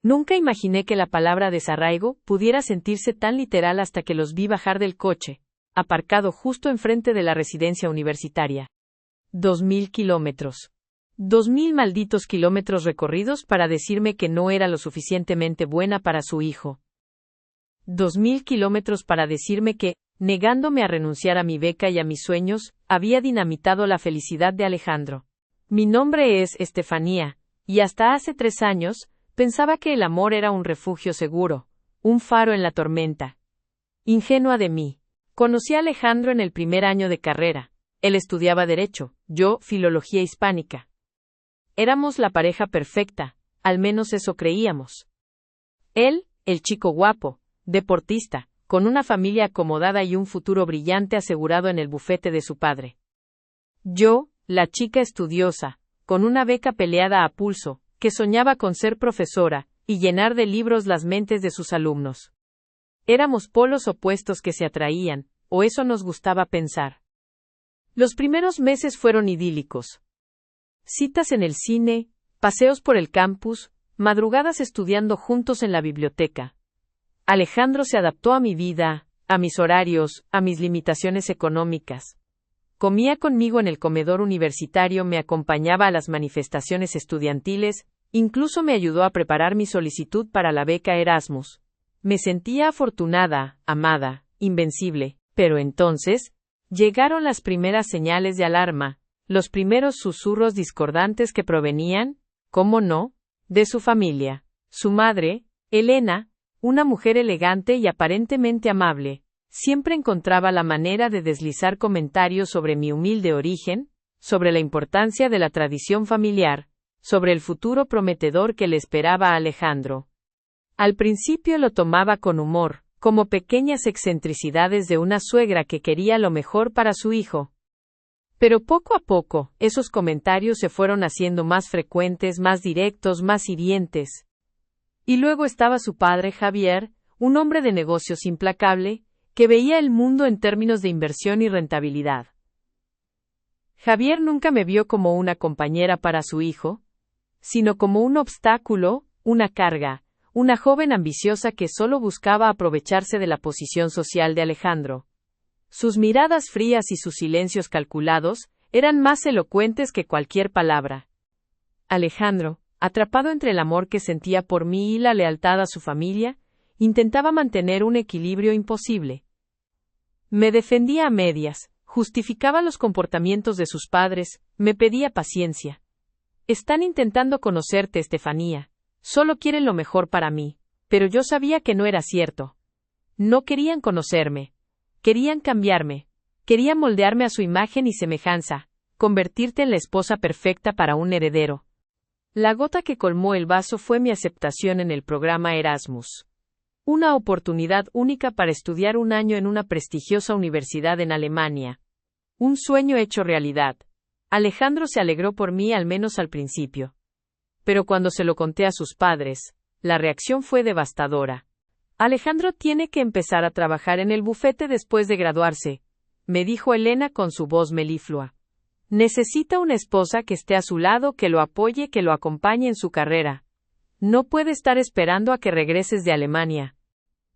Nunca imaginé que la palabra desarraigo pudiera sentirse tan literal hasta que los vi bajar del coche, aparcado justo enfrente de la residencia universitaria. 2000 kilómetros. 2000 malditos kilómetros recorridos para decirme que no era lo suficientemente buena para su hijo. 2000 kilómetros para decirme que, negándome a renunciar a mi beca y a mis sueños, había dinamitado la felicidad de Alejandro. Mi nombre es Estefanía, y hasta hace 3 años, pensaba que el amor era un refugio seguro, un faro en la tormenta. Ingenua de mí. Conocí a Alejandro en el primer año de carrera. Él estudiaba Derecho, yo Filología Hispánica. Éramos la pareja perfecta, al menos eso creíamos. Él, el chico guapo, deportista, con una familia acomodada y un futuro brillante asegurado en el bufete de su padre. Yo, la chica estudiosa, con una beca peleada a pulso, que soñaba con ser profesora y llenar de libros las mentes de sus alumnos. Éramos polos opuestos que se atraían, o eso nos gustaba pensar. Los primeros meses fueron idílicos. Citas en el cine, paseos por el campus, madrugadas estudiando juntos en la biblioteca. Alejandro se adaptó a mi vida, a mis horarios, a mis limitaciones económicas. Comía conmigo en el comedor universitario, me acompañaba a las manifestaciones estudiantiles, incluso me ayudó a preparar mi solicitud para la beca Erasmus. Me sentía afortunada, amada, invencible, pero entonces, llegaron las primeras señales de alarma, los primeros susurros discordantes que provenían, ¿cómo no?, de su familia. Su madre, Elena, una mujer elegante y aparentemente amable, siempre encontraba la manera de deslizar comentarios sobre mi humilde origen, sobre la importancia de la tradición familiar, sobre el futuro prometedor que le esperaba a Alejandro. Al principio lo tomaba con humor, como pequeñas excentricidades de una suegra que quería lo mejor para su hijo. Pero poco a poco, esos comentarios se fueron haciendo más frecuentes, más directos, más hirientes. Y luego estaba su padre Javier, un hombre de negocios implacable, que veía el mundo en términos de inversión y rentabilidad. Javier nunca me vio como una compañera para su hijo, sino como un obstáculo, una carga, una joven ambiciosa que solo buscaba aprovecharse de la posición social de Alejandro. Sus miradas frías y sus silencios calculados eran más elocuentes que cualquier palabra. Alejandro, atrapado entre el amor que sentía por mí y la lealtad a su familia, intentaba mantener un equilibrio imposible. Me defendía a medias, justificaba los comportamientos de sus padres, me pedía paciencia. Están intentando conocerte, Estefanía. Solo quieren lo mejor para mí. Pero yo sabía que no era cierto. No querían conocerme. Querían cambiarme. Querían moldearme a su imagen y semejanza, convertirte en la esposa perfecta para un heredero. La gota que colmó el vaso fue mi aceptación en el programa Erasmus. Una oportunidad única para estudiar 1 año en una prestigiosa universidad en Alemania. Un sueño hecho realidad. Alejandro se alegró por mí, al menos al principio. Pero cuando se lo conté a sus padres, la reacción fue devastadora. Alejandro tiene que empezar a trabajar en el bufete después de graduarse, me dijo Elena con su voz meliflua. Necesita una esposa que esté a su lado, que lo apoye, que lo acompañe en su carrera. No puede estar esperando a que regreses de Alemania.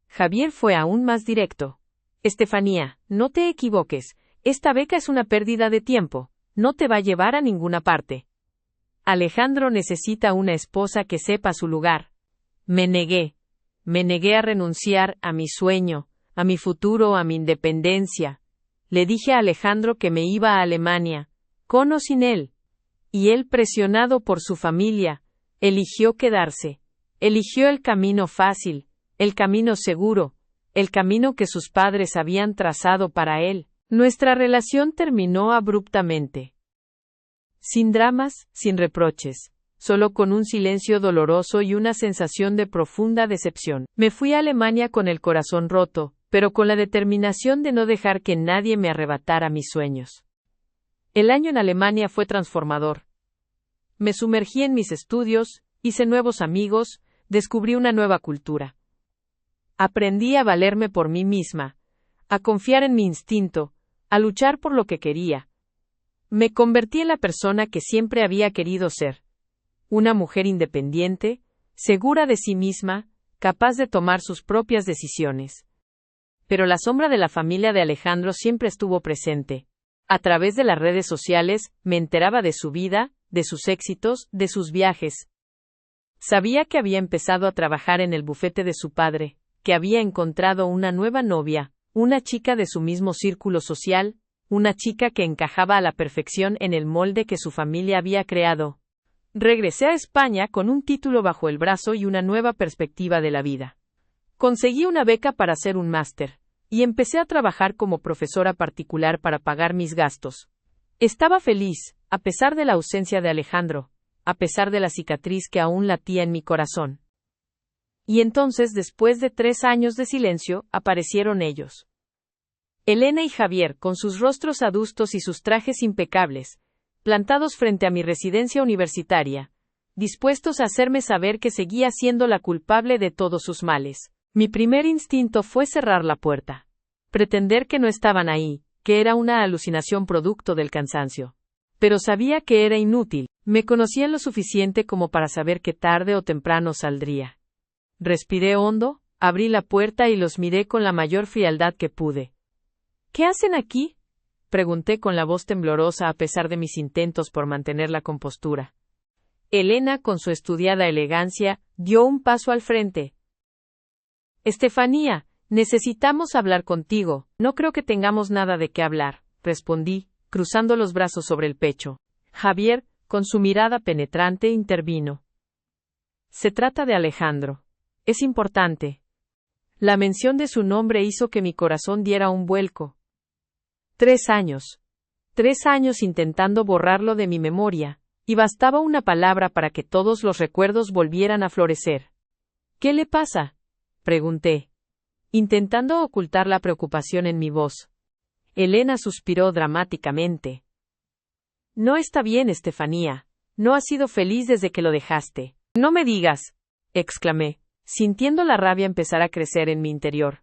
Javier fue aún más directo. Estefanía, no te equivoques, esta beca es una pérdida de tiempo, no te va a llevar a ninguna parte. Alejandro necesita una esposa que sepa su lugar. Me negué a renunciar a mi sueño, a mi futuro, a mi independencia. Le dije a Alejandro que me iba a Alemania, con o sin él. Y él, presionado por su familia, eligió quedarse. Eligió el camino fácil, el camino seguro, el camino que sus padres habían trazado para él. Nuestra relación terminó abruptamente. Sin dramas, sin reproches, solo con un silencio doloroso y una sensación de profunda decepción. Me fui a Alemania con el corazón roto, pero con la determinación de no dejar que nadie me arrebatara mis sueños. El año en Alemania fue transformador. Me sumergí en mis estudios, hice nuevos amigos, descubrí una nueva cultura. Aprendí a valerme por mí misma, a confiar en mi instinto, a luchar por lo que quería. Me convertí en la persona que siempre había querido ser. Una mujer independiente, segura de sí misma, capaz de tomar sus propias decisiones. Pero la sombra de la familia de Alejandro siempre estuvo presente. A través de las redes sociales, me enteraba de su vida, de sus éxitos, de sus viajes. Sabía que había empezado a trabajar en el bufete de su padre, que había encontrado una nueva novia, una chica de su mismo círculo social, una chica que encajaba a la perfección en el molde que su familia había creado. Regresé a España con un título bajo el brazo y una nueva perspectiva de la vida. Conseguí una beca para hacer un máster, y empecé a trabajar como profesora particular para pagar mis gastos. Estaba feliz, a pesar de la ausencia de Alejandro, a pesar de la cicatriz que aún latía en mi corazón. Y entonces, después de 3 años de silencio, aparecieron ellos. Elena y Javier, con sus rostros adustos y sus trajes impecables, plantados frente a mi residencia universitaria, dispuestos a hacerme saber que seguía siendo la culpable de todos sus males. Mi primer instinto fue cerrar la puerta. Pretender que no estaban ahí, que era una alucinación producto del cansancio. Pero sabía que era inútil, me conocían lo suficiente como para saber que tarde o temprano saldría. Respiré hondo, abrí la puerta y los miré con la mayor frialdad que pude. ¿Qué hacen aquí?, pregunté con la voz temblorosa a pesar de mis intentos por mantener la compostura. Elena, con su estudiada elegancia, dio un paso al frente. Estefanía, necesitamos hablar contigo. No creo que tengamos nada de qué hablar, respondí, cruzando los brazos sobre el pecho. Javier, con su mirada penetrante, intervino. Se trata de Alejandro. Es importante. La mención de su nombre hizo que mi corazón diera un vuelco. 3 años. 3 años intentando borrarlo de mi memoria, y bastaba una palabra para que todos los recuerdos volvieran a florecer. ¿Qué le pasa?, pregunté, intentando ocultar la preocupación en mi voz. Elena suspiró dramáticamente. No está bien, Estefanía. No has sido feliz desde que lo dejaste. No me digas, exclamé, sintiendo la rabia empezar a crecer en mi interior.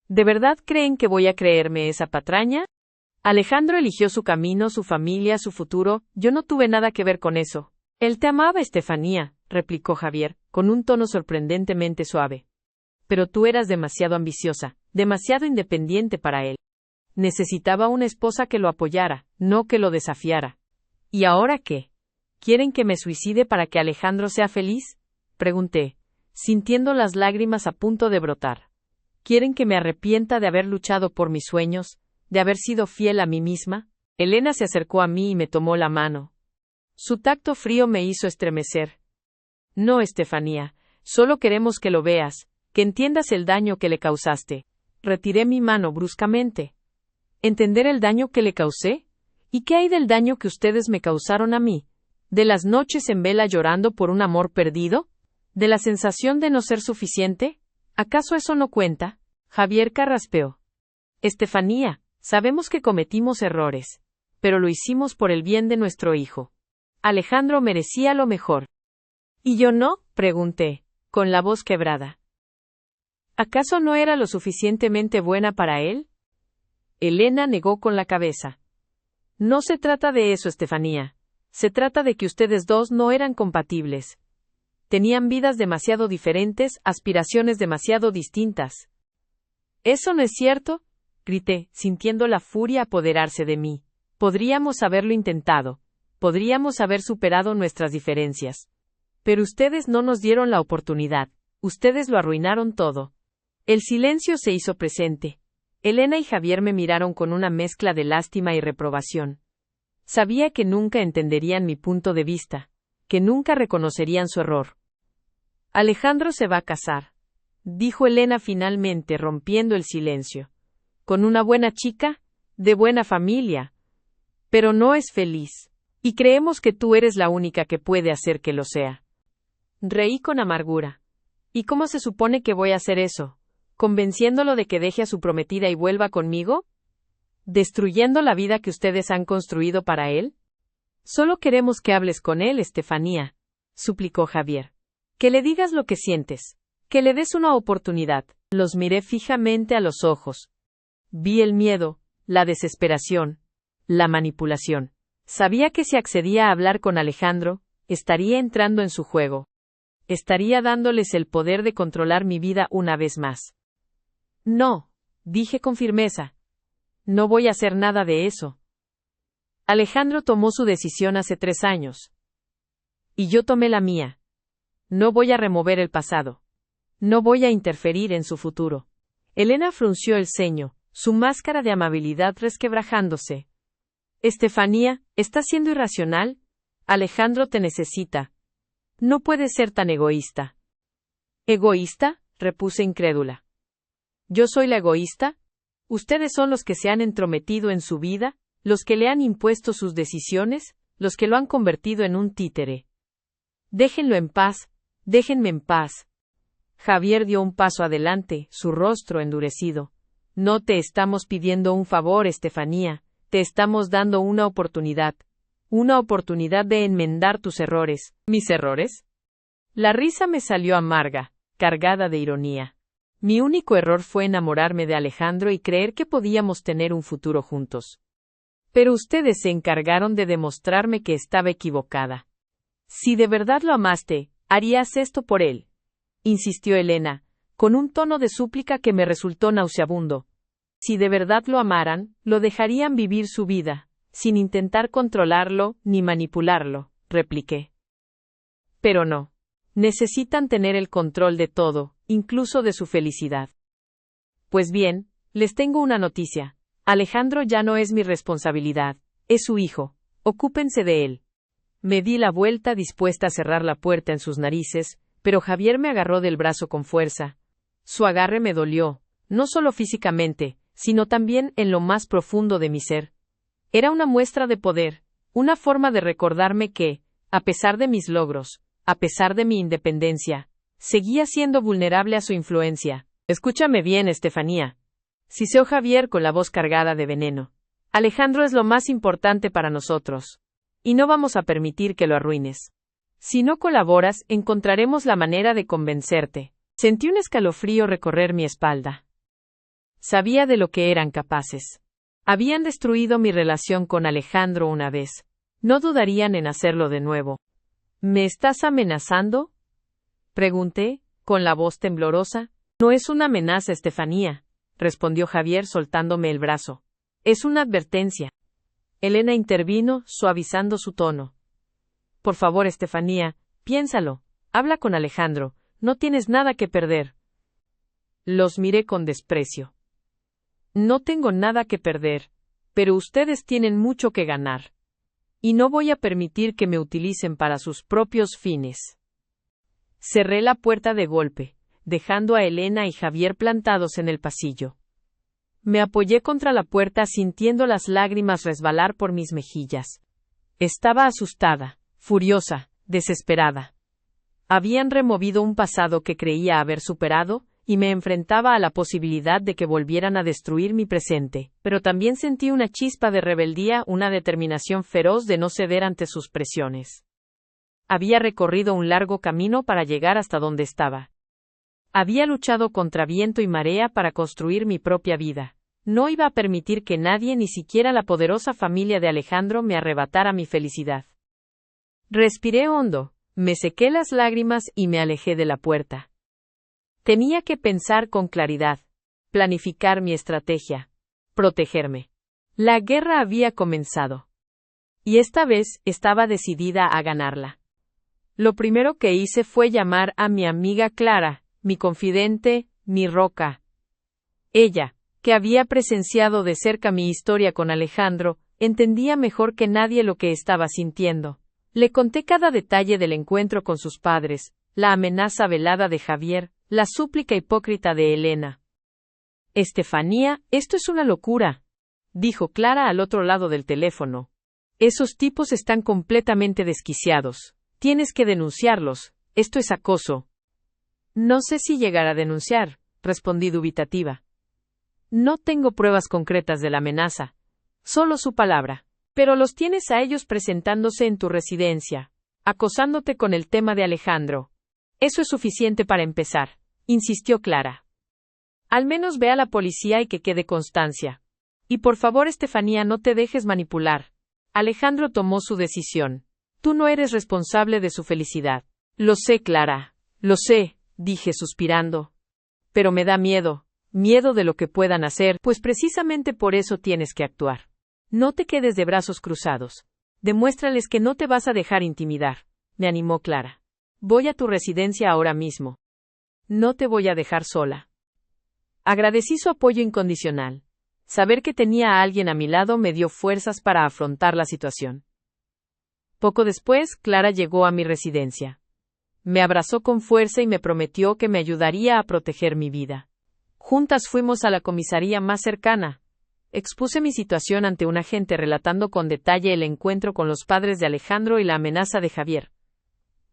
¿De verdad creen que voy a creerme esa patraña? Alejandro eligió su camino, su familia, su futuro. Yo no tuve nada que ver con eso. Él te amaba, Estefanía, replicó Javier, con un tono sorprendentemente suave. Pero tú eras demasiado ambiciosa, demasiado independiente para él. Necesitaba una esposa que lo apoyara, no que lo desafiara. ¿Y ahora qué? ¿Quieren que me suicide para que Alejandro sea feliz?, pregunté, sintiendo las lágrimas a punto de brotar. ¿Quieren que me arrepienta de haber luchado por mis sueños, de haber sido fiel a mí misma? Elena se acercó a mí y me tomó la mano. Su tacto frío me hizo estremecer. No, Estefanía, solo queremos que lo veas, que entiendas el daño que le causaste. Retiré mi mano bruscamente. ¿Entender el daño que le causé? ¿Y qué hay del daño que ustedes me causaron a mí? ¿De las noches en vela llorando por un amor perdido? ¿De la sensación de no ser suficiente? ¿Acaso eso no cuenta? Javier carraspeó. Estefanía, sabemos que cometimos errores, pero lo hicimos por el bien de nuestro hijo. Alejandro merecía lo mejor. ¿Y yo no?, pregunté, con la voz quebrada. ¿Acaso no era lo suficientemente buena para él? Elena negó con la cabeza. No se trata de eso, Estefanía. Se trata de que ustedes dos no eran compatibles. Tenían vidas demasiado diferentes, aspiraciones demasiado distintas. ¿Eso no es cierto?, grité, sintiendo la furia apoderarse de mí. Podríamos haberlo intentado. Podríamos haber superado nuestras diferencias. Pero ustedes no nos dieron la oportunidad. Ustedes lo arruinaron todo. El silencio se hizo presente. Elena y Javier me miraron con una mezcla de lástima y reprobación. Sabía que nunca entenderían mi punto de vista, que nunca reconocerían su error. Alejandro se va a casar, dijo Elena finalmente, rompiendo el silencio. Con una buena chica, de buena familia. Pero no es feliz. Y creemos que tú eres la única que puede hacer que lo sea. Reí con amargura. ¿Y cómo se supone que voy a hacer eso? ¿Convenciéndolo de que deje a su prometida y vuelva conmigo? ¿Destruyendo la vida que ustedes han construido para él? Solo queremos que hables con él, Estefanía, suplicó Javier. Que le digas lo que sientes. Que le des una oportunidad. Los miré fijamente a los ojos. Vi el miedo, la desesperación, la manipulación. Sabía que si accedía a hablar con Alejandro, estaría entrando en su juego. estaría dándoles el poder de controlar mi vida una vez más. No, dije con firmeza. No voy a hacer nada de eso. Alejandro tomó su decisión hace 3 años. Y yo tomé la mía. No voy a remover el pasado. No voy a interferir en su futuro. Elena frunció el ceño, su máscara de amabilidad resquebrajándose. Estefanía, ¿estás siendo irracional? Alejandro te necesita. No puedes ser tan egoísta. ¿Egoísta? Repuse incrédula. ¿Yo soy la egoísta? Ustedes son los que se han entrometido en su vida, los que le han impuesto sus decisiones, los que lo han convertido en un títere. Déjenlo en paz, déjenme en paz. Javier dio un paso adelante, su rostro endurecido. No te estamos pidiendo un favor, Estefanía, te estamos dando una oportunidad de enmendar tus errores. ¿Mis errores? La risa me salió amarga, cargada de ironía. Mi único error fue enamorarme de Alejandro y creer que podíamos tener un futuro juntos. Pero ustedes se encargaron de demostrarme que estaba equivocada. Si de verdad lo amaste, harías esto por él, insistió Elena, con un tono de súplica que me resultó nauseabundo. Si de verdad lo amaran, lo dejarían vivir su vida, sin intentar controlarlo ni manipularlo, repliqué. Pero no. Necesitan tener el control de todo, incluso de su felicidad. Pues bien, les tengo una noticia. Alejandro ya no es mi responsabilidad, es su hijo. Ocúpense de él. Me di la vuelta dispuesta a cerrar la puerta en sus narices, pero Javier me agarró del brazo con fuerza. Su agarre me dolió, no solo físicamente, sino también en lo más profundo de mi ser. Era una muestra de poder, una forma de recordarme que, a pesar de mis logros, a pesar de mi independencia, seguía siendo vulnerable a su influencia. Escúchame bien, Estefanía. Siseó Javier con la voz cargada de veneno. Alejandro es lo más importante para nosotros. Y no vamos a permitir que lo arruines. Si no colaboras, encontraremos la manera de convencerte. Sentí un escalofrío recorrer mi espalda. Sabía de lo que eran capaces. Habían destruido mi relación con Alejandro una vez. No dudarían en hacerlo de nuevo. ¿Me estás amenazando?, pregunté, con la voz temblorosa. No es una amenaza, Estefanía, respondió Javier soltándome el brazo. Es una advertencia. Elena intervino, suavizando su tono. Por favor, Estefanía, piénsalo. Habla con Alejandro. No tienes nada que perder. Los miré con desprecio. No tengo nada que perder, pero ustedes tienen mucho que ganar. Y no voy a permitir que me utilicen para sus propios fines. Cerré la puerta de golpe, dejando a Elena y Javier plantados en el pasillo. Me apoyé contra la puerta sintiendo las lágrimas resbalar por mis mejillas. Estaba asustada, furiosa, desesperada. Habían removido un pasado que creía haber superado, y me enfrentaba a la posibilidad de que volvieran a destruir mi presente, pero también sentí una chispa de rebeldía, una determinación feroz de no ceder ante sus presiones. Había recorrido un largo camino para llegar hasta donde estaba. Había luchado contra viento y marea para construir mi propia vida. No iba a permitir que nadie, ni siquiera la poderosa familia de Alejandro, me arrebatara mi felicidad. Respiré hondo, me sequé las lágrimas y me alejé de la puerta. Tenía que pensar con claridad, planificar mi estrategia, protegerme. La guerra había comenzado. Y esta vez estaba decidida a ganarla. Lo primero que hice fue llamar a mi amiga Clara, mi confidente, mi roca. Ella, que había presenciado de cerca mi historia con Alejandro, entendía mejor que nadie lo que estaba sintiendo. Le conté cada detalle del encuentro con sus padres, la amenaza velada de Javier, la súplica hipócrita de Elena. Estefanía, esto es una locura, dijo Clara al otro lado del teléfono. Esos tipos están completamente desquiciados. Tienes que denunciarlos. Esto es acoso. No sé si llegar a denunciar, respondí dubitativa. No tengo pruebas concretas de la amenaza. Solo su palabra. Pero los tienes a ellos presentándose en tu residencia, acosándote con el tema de Alejandro. Eso es suficiente para empezar, insistió Clara. Al menos ve a la policía y que quede constancia. Y por favor, Estefanía, no te dejes manipular. Alejandro tomó su decisión. Tú no eres responsable de su felicidad. Lo sé, Clara, Lo sé, dije suspirando. Pero me da miedo de lo que puedan hacer, pues precisamente por eso tienes que actuar. No te quedes de brazos cruzados. Demuéstrales que no te vas a dejar intimidar, me animó Clara. Voy a tu residencia ahora mismo. No te voy a dejar sola. Agradecí su apoyo incondicional. Saber que tenía a alguien a mi lado me dio fuerzas para afrontar la situación. Poco después, Clara llegó a mi residencia. Me abrazó con fuerza y me prometió que me ayudaría a proteger mi vida. Juntas fuimos a la comisaría más cercana. Expuse mi situación ante un agente relatando con detalle el encuentro con los padres de Alejandro y la amenaza de Javier.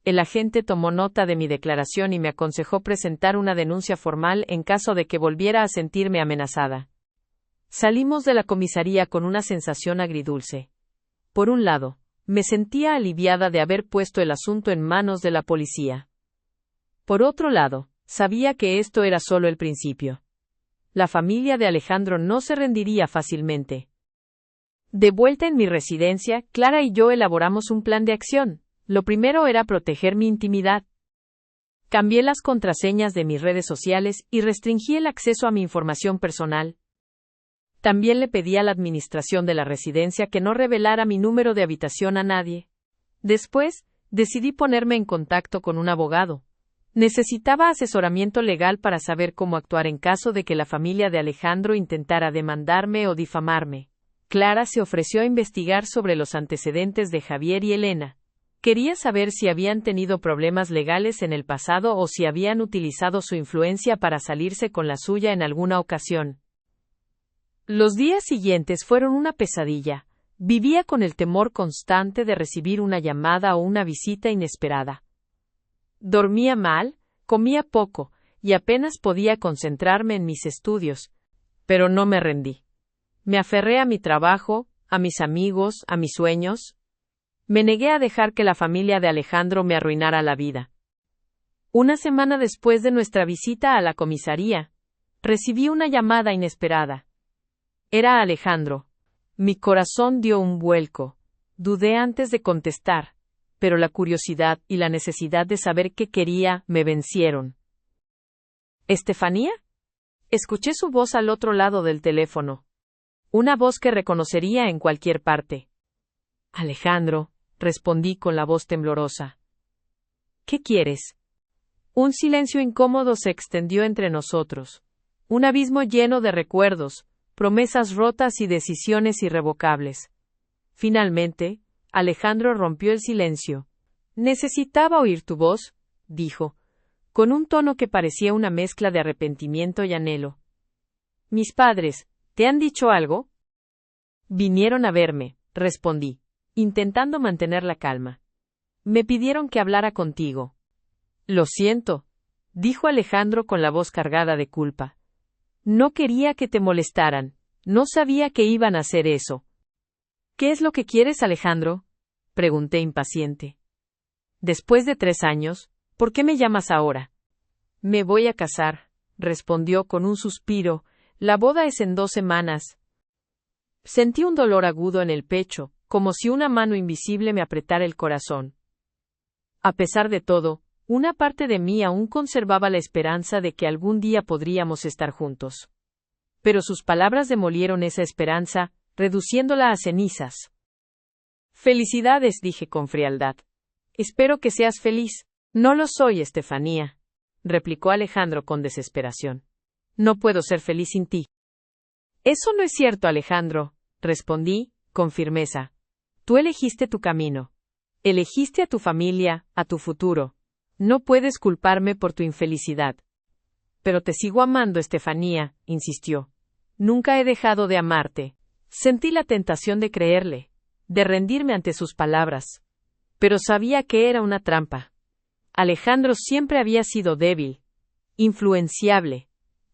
El agente tomó nota de mi declaración y me aconsejó presentar una denuncia formal en caso de que volviera a sentirme amenazada. Salimos de la comisaría con una sensación agridulce. Por un lado, me sentía aliviada de haber puesto el asunto en manos de la policía. Por otro lado, sabía que esto era solo el principio. La familia de Alejandro no se rendiría fácilmente. De vuelta en mi residencia, Clara y yo elaboramos un plan de acción. Lo primero era proteger mi intimidad. Cambié las contraseñas de mis redes sociales y restringí el acceso a mi información personal. También le pedí a la administración de la residencia que no revelara mi número de habitación a nadie. Después, decidí ponerme en contacto con un abogado. Necesitaba asesoramiento legal para saber cómo actuar en caso de que la familia de Alejandro intentara demandarme o difamarme. Clara se ofreció a investigar sobre los antecedentes de Javier y Elena. Quería saber si habían tenido problemas legales en el pasado o si habían utilizado su influencia para salirse con la suya en alguna ocasión. Los días siguientes fueron una pesadilla. Vivía con el temor constante de recibir una llamada o una visita inesperada. Dormía mal, comía poco, y apenas podía concentrarme en mis estudios. Pero no me rendí. Me aferré a mi trabajo, a mis amigos, a mis sueños. Me negué a dejar que la familia de Alejandro me arruinara la vida. Una semana después de nuestra visita a la comisaría, recibí una llamada inesperada. Era Alejandro. Mi corazón dio un vuelco. Dudé antes de contestar, pero la curiosidad y la necesidad de saber qué quería me vencieron. ¿Estefanía? Escuché su voz al otro lado del teléfono. Una voz que reconocería en cualquier parte. Alejandro, respondí con la voz temblorosa. ¿Qué quieres? Un silencio incómodo se extendió entre nosotros. Un abismo lleno de recuerdos, promesas rotas y decisiones irrevocables. Finalmente, Alejandro rompió el silencio. Necesitaba oír tu voz, dijo, con un tono que parecía una mezcla de arrepentimiento y anhelo. Mis padres, ¿te han dicho algo? Vinieron a verme, respondí, intentando mantener la calma. Me pidieron que hablara contigo. Lo siento, dijo Alejandro con la voz cargada de culpa. No quería que te molestaran, no sabía que iban a hacer eso. ¿Qué es lo que quieres, Alejandro? Pregunté impaciente. Después de 3 años, ¿por qué me llamas ahora? Me voy a casar, respondió con un suspiro. La boda es en 2 semanas. Sentí un dolor agudo en el pecho, como si una mano invisible me apretara el corazón. A pesar de todo, una parte de mí aún conservaba la esperanza de que algún día podríamos estar juntos. Pero sus palabras demolieron esa esperanza, reduciéndola a cenizas. Felicidades, dije con frialdad. Espero que seas feliz. No lo soy, Estefanía, replicó Alejandro con desesperación. No puedo ser feliz sin ti. Eso no es cierto, Alejandro, respondí, con firmeza. Tú elegiste tu camino. Elegiste a tu familia, a tu futuro. No puedes culparme por tu infelicidad. Pero te sigo amando, Estefanía, insistió. Nunca he dejado de amarte. Sentí la tentación de creerle, de rendirme ante sus palabras. Pero sabía que era una trampa. Alejandro siempre había sido débil, influenciable,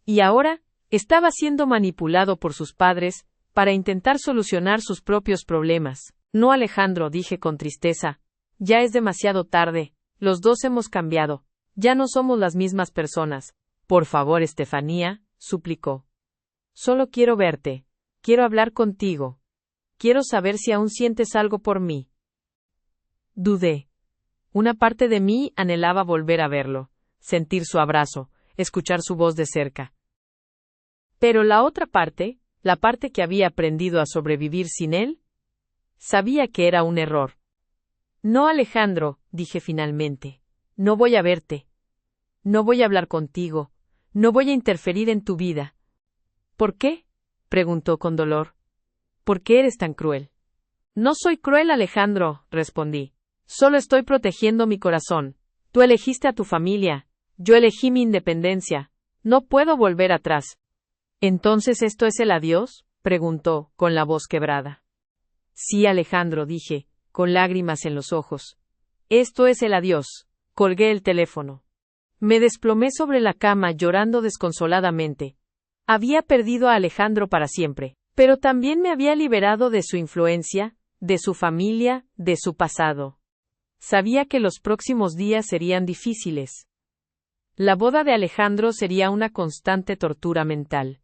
y ahora estaba siendo manipulado por sus padres para intentar solucionar sus propios problemas. No, Alejandro, dije con tristeza. Ya es demasiado tarde. Los dos hemos cambiado. Ya no somos las mismas personas. Por favor, Estefanía, suplicó. Solo quiero verte. Quiero hablar contigo. Quiero saber si aún sientes algo por mí. Dudé. Una parte de mí anhelaba volver a verlo, sentir su abrazo, escuchar su voz de cerca. Pero la otra parte, la parte que había aprendido a sobrevivir sin él, sabía que era un error. No, Alejandro, dije finalmente. No voy a verte. No voy a hablar contigo. No voy a interferir en tu vida. ¿Por qué? Preguntó con dolor. ¿Por qué eres tan cruel? No soy cruel, Alejandro, respondí. Solo estoy protegiendo mi corazón. Tú elegiste a tu familia. Yo elegí mi independencia. No puedo volver atrás. ¿Entonces esto es el adiós? Preguntó, con la voz quebrada. Sí, Alejandro, dije, con lágrimas en los ojos. Esto es el adiós. Colgué el teléfono. Me desplomé sobre la cama llorando desconsoladamente. Había perdido a Alejandro para siempre, pero también me había liberado de su influencia, de su familia, de su pasado. Sabía que los próximos días serían difíciles. La boda de Alejandro sería una constante tortura mental.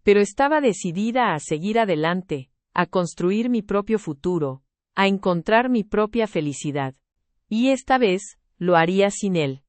Pero estaba decidida a seguir adelante, a construir mi propio futuro, a encontrar mi propia felicidad. Y esta vez, lo haría sin él.